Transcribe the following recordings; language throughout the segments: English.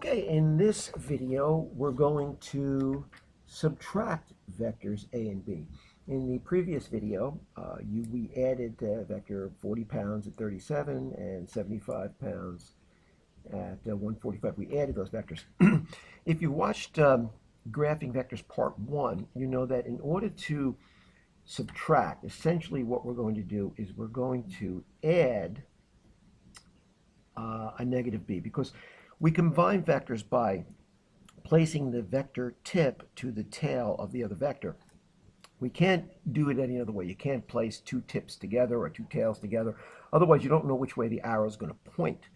Okay, in this video, we're going to subtract vectors A and B. In the previous video, we added vector 40 pounds at 37 and 75 pounds at 145. We added those vectors. If you watched Graphing Vectors Part 1, you know that in order to subtract, essentially what we're going to do is we're going to add a negative b, because we combine vectors by placing the vector tip to the tail of the other vector. We can't do it any other way. You can't place two tips together or two tails together. Otherwise, you don't know which way the arrow is going to point.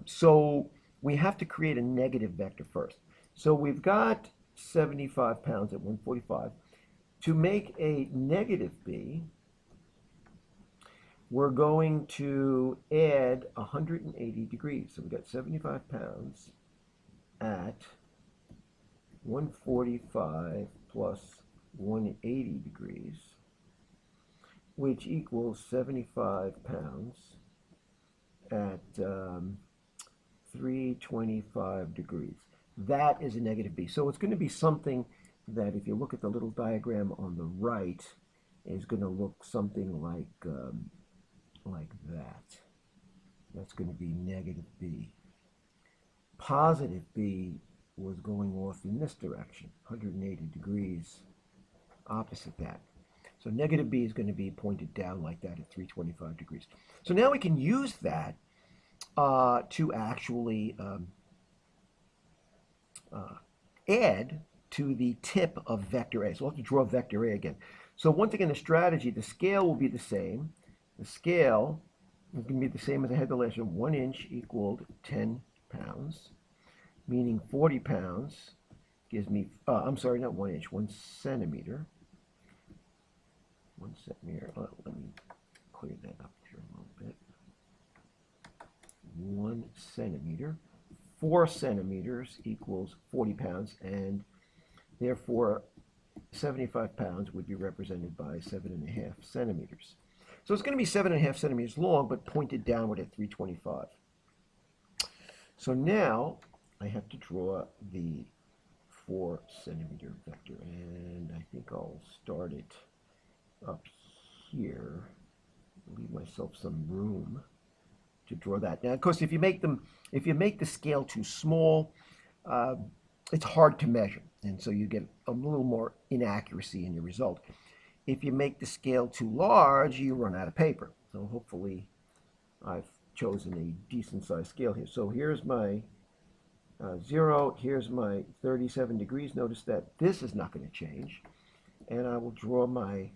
So we have to create a negative vector first. So we've got 75 pounds at 145. To make a negative b, we're going to add 180 degrees. So we've got 75 pounds at 145 plus 180 degrees, which equals 75 pounds at 325 degrees. That is a negative b. So it's going to be something that, if you look at the little diagram on the right, is going to look something like that. That's going to be negative b. Positive b was going off in this direction, 180 degrees opposite that. So negative b is going to be pointed down like that at 325 degrees. So now we can use that to actually add to the tip of vector A. So we'll have to draw vector A again. So once again, the strategy, the scale will be the same. The scale is going to be the same as I had the last one. 1 inch equaled 10 pounds, meaning 40 pounds gives me, I'm sorry, not 1 inch, 1 centimeter. 1 centimeter. Let me clear that up here a little bit. 1 centimeter. 4 centimeters equals 40 pounds, and therefore 75 pounds would be represented by 7.5 centimeters. So it's going to be 7.5 centimeters long, but pointed downward at 325. So now I have to draw the 4 centimeter vector, and I think I'll start it up here. Leave myself some room to draw that. Now, of course, if you make the scale too small, it's hard to measure, and so you get a little more inaccuracy in your result. If you make the scale too large, you run out of paper. So hopefully I've chosen a decent sized scale here. So here's my 0, here's my 37 degrees. Notice that this is not going to change. And I will draw my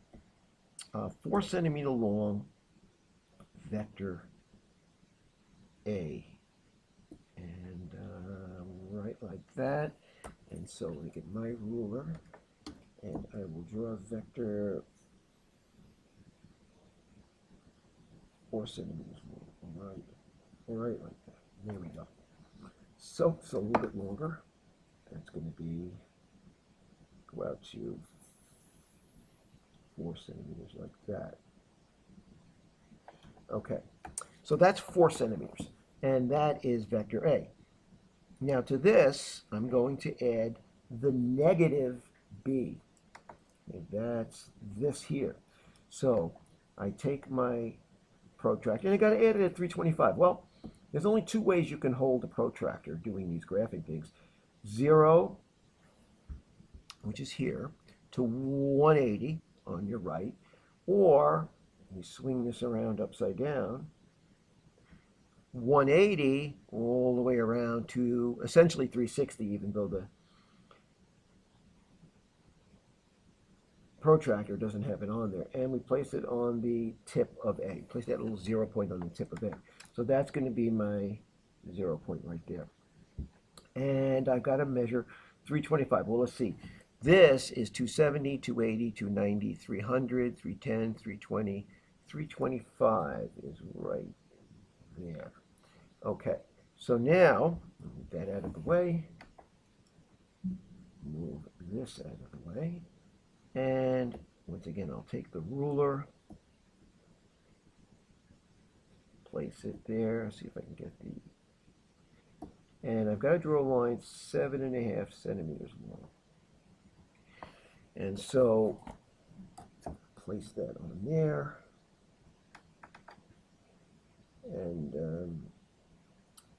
4 centimeter long vector A. And right like that. And so I get my ruler, and I will draw vector 4 centimeters long, right like that. There we go. So it's a little bit longer. That's going to be, go out to 4 centimeters like that. Okay, so that's 4 centimeters, and that is vector A. Now to this, I'm going to add the negative b. And that's this here. So I take my protractor, and I got to add it at 325. Well, there's only two ways you can hold a protractor doing these graphing things. 0, which is here, to 180 on your right, or you swing this around upside down, 180 all the way around to essentially 360, even though the protractor doesn't have it on there. And we place it on the tip of A. Place that little 0 point on the tip of A. So that's going to be my 0 point right there. And I've got to measure 325. Well, let's see. This is 270, 280, 290, 300, 310, 320, 325 is right there. Okay, so now, move that out of the way, move this out of the way, and once again, I'll take the ruler, place it there, see if I can get the And I've got to draw a line 7.5 centimeters long. And so place that on there. And then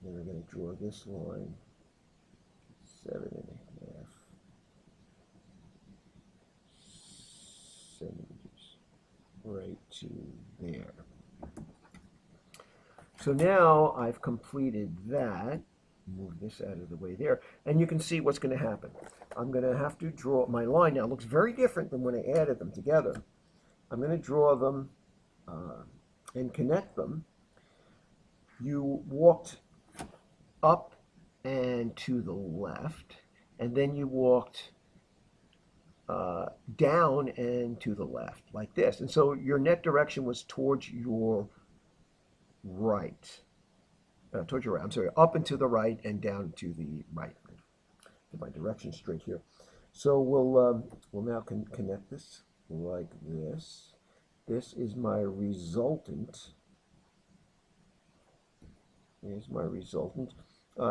we're going to draw this line 7.5 centimeters right to there. So now I've completed that. Move this out of the way there, and you can see what's going to happen. I'm going to have to draw my line now. It looks very different than when I added them together. I'm going to draw them and connect them. You walked up and to the left, and then you walked down and to the left, like this. And so your net direction was towards your right. Towards your right, I'm sorry, up and to the right and down to the right. Get my direction straight here. So we'll now connect this like this. This is my resultant. Here's my resultant.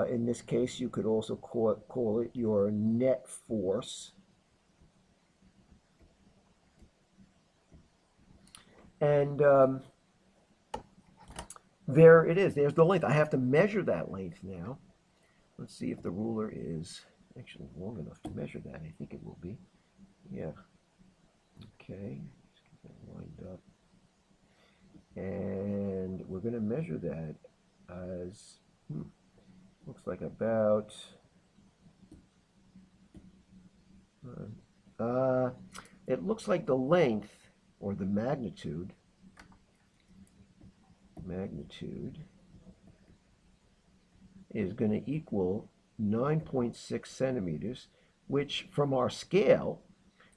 In this case, you could also call it your net force. And there it is. There's the length. I have to measure that length now. Let's see if the ruler is actually long enough to measure that. I think it will be. Yeah. Okay. Let's get that lined up. And we're going to measure that as, looks like about, it looks like the length or the magnitude is going to equal 9.6 centimeters, which from our scale,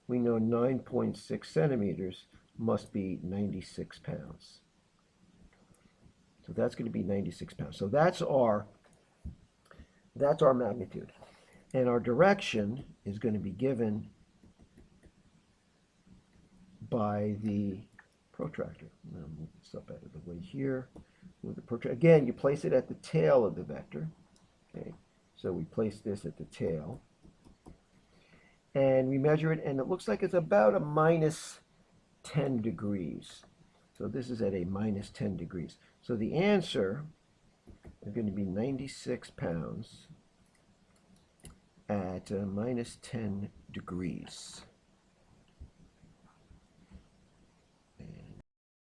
we know 9.6 centimeters must be 96 pounds. So that's going to be 96 pounds. So that's our magnitude. And our direction is going to be given by the protractor. I'm going to move this up out of the way here. Move the protractor. Again, you place it at the tail of the vector. Okay, so we place this at the tail. And we measure it, and it looks like it's about a minus 10 degrees. So this is at a minus 10 degrees. So the answer is going to be 96 pounds at minus 10 degrees.